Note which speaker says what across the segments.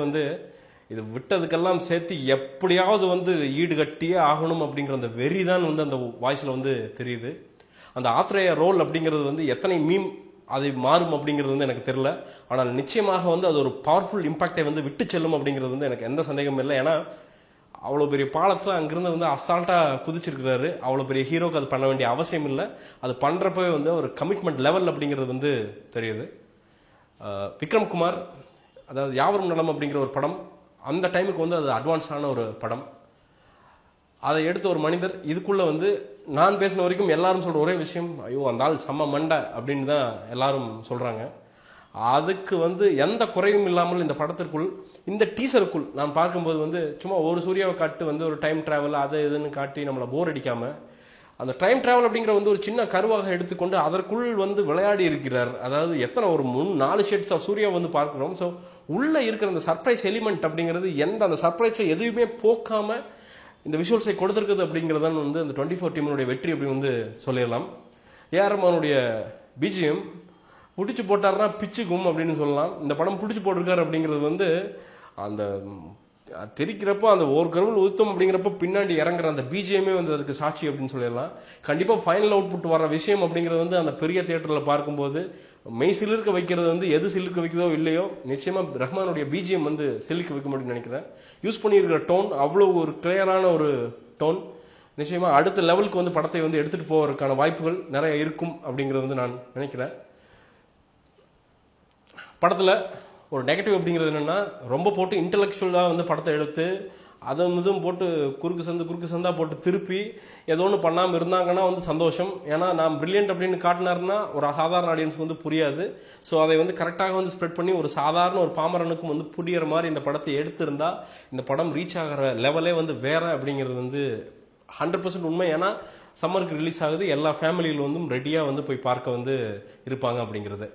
Speaker 1: வந்து இது விட்டதுக்கெல்லாம் சேர்த்து எப்படியாவது வந்து ஈடு கட்டியே ஆகணும் அப்படிங்கிற அந்த வெறி தான் வந்து அந்த வாய்ஸ்ல வந்து தெரியுது. அந்த ஆத்ரேய ரோல் அப்படிங்கிறது வந்து எத்தனை மீம் அதை மாறும் அப்படிங்கிறது வந்து எனக்கு தெரியல. ஆனால் நிச்சயமாக வந்து அது ஒரு பவர்ஃபுல் இம்பாக்டை வந்து விட்டு செல்லும் அப்படிங்கிறது வந்து எனக்கு எந்த சந்தேகமும் இல்லை. ஏன்னா அவ்வளோ பெரிய பாலத்தில் அங்கிருந்து வந்து அசால்ட்டாக குதிச்சிருக்கிறாரு. அவ்வளோ பெரிய ஹீரோக்கு அது பண்ண வேண்டிய அவசியம் இல்லை. அது பண்ணுறப்பவே வந்து ஒரு கமிட்மெண்ட் லெவல் அப்படிங்கிறது வந்து தெரியுது. விக்ரம் குமார், அதாவது யாவரும் நலம் அப்படிங்கிற ஒரு படம், அந்த டைமுக்கு வந்து அது அட்வான்ஸான ஒரு படம். அதை எடுத்த ஒரு மனிதர் இதுக்குள்ள வந்து நான் பேசின வரைக்கும் எல்லாரும் சொல்ற ஒரே விஷயம், ஐயோ அந்த ஆள் செம்ம மண்டை அப்படின்னு தான் எல்லாரும் சொல்றாங்க. அதுக்கு வந்து எந்த குறையும் இல்லாமல் இந்த படத்திற்குள், இந்த டீசருக்குள் நான் பார்க்கும்போது வந்து சும்மா ஒரு சூர்யாவை காட்டு வந்து ஒரு டைம் டிராவல் அதை இதுன்னு காட்டி நம்மளை போர் அடிக்காம, அந்த டைம் டிராவல் அப்படிங்கிற வந்து ஒரு சின்ன கருவாக எடுத்துக்கொண்டு அதற்குள் வந்து விளையாடி இருக்கிறார். அதாவது எத்தனை ஒரு 4 ஷேட்ஸ் ஆஃப் சூர்யா வந்து பார்க்கிறோம். ஸோ உள்ள இருக்கிற அந்த சர்ப்ரைஸ் எலிமெண்ட் அப்படிங்கிறது அந்த சர்ப்ரைஸை எதுவுமே போக்காம இந்த விஷுவல்ஸை கொடுத்திருக்குது அப்படிங்கிறதான் வந்து அந்த 24 டீமுடைய வெற்றி அப்படின்னு வந்து சொல்லிடலாம். ஏஆர் ரஹ்மானுடைய பிஜிஎம் பிடிச்சி போட்டார்னா பிச்சுக்கும் அப்படின்னு சொல்லலாம். இந்த படம் பிடிச்சி போட்டிருக்காரு அப்படிங்கிறது வந்து அந்த தெரிக்கிறப்போ அந்த ஒரு கருவில் உத்தம் அப்படிங்கிறப்ப பின்னாடி இறங்குற அந்த பிஜிஎம்மே வந்து அதுக்கு சாட்சி அப்படின்னு சொல்லிடலாம். கண்டிப்பாக ஃபைனல் அவுட்புட் வர விஷயம் அப்படிங்கிறது வந்து அந்த பெரிய தியேட்டரில் பார்க்கும்போது மெய் சிலிர்க்க வைக்கிறது வந்து எது சிலிர்க்க வைக்கிறதோ இல்லையோ, நிச்சயமாக ரஹ்மானுடைய பிஜிஎம் வந்து சிலிர்க்க வைக்க முடியும்னு நினைக்கிறேன். யூஸ் பண்ணியிருக்கிற டோன் அவ்வளோ ஒரு கிளியரான ஒரு டோன். நிச்சயமாக அடுத்த லெவலுக்கு வந்து படத்தை வந்து எடுத்துகிட்டு போவதற்கான வாய்ப்புகள் நிறைய இருக்கும் அப்படிங்கிறது வந்து நான் நினைக்கிறேன். படத்தில் ஒரு நெகட்டிவ் அப்படிங்கிறது என்னன்னா, ரொம்ப போட்டு இன்டலெக்சுவலாக வந்து படத்தை எடுத்து அதை இதுவும் போட்டு குறுக்கு சந்தா போட்டு திருப்பி ஏதோ ஒன்று பண்ணாமல் இருந்தாங்கன்னா வந்து சந்தோஷம். ஏன்னா நான் பிரில்லியன்ட் அப்படின்னு காட்டினாருன்னா ஒரு சாதாரண ஆடியன்ஸ்க்கு வந்து புரியாது. ஸோ அதை வந்து கரெக்டாக வந்து ஸ்ப்ரெட் பண்ணி ஒரு சாதாரண ஒரு பாமரனுக்கும் வந்து புரியிற மாதிரி இந்த படத்தை எடுத்திருந்தா இந்த படம் ரீச் ஆகிற லெவலே வந்து வேற அப்படிங்கிறது வந்து 100% உண்மை. ஏன்னா சம்மருக்கு ரிலீஸ் ஆகுது, எல்லா ஃபேமிலியில் வந்து ரெடியாக வந்து போய் பார்க்க வந்து இருப்பாங்க அப்படிங்கிறது.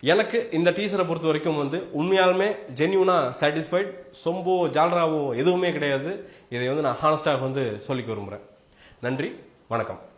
Speaker 1: எனக்கு இந்த டீசரை பொறுத்த வரைக்கும் வந்து உண்மையாலுமே ஜென்யூனா சாட்டிஸ்ஃபைட். சொம்போ ஜால்ராவோ எதுவுமே கிடையாது. இதை வந்து நான் ஹானஸ்டாக வந்து சொல்லிக்க விரும்புகிறேன். நன்றி, வணக்கம்.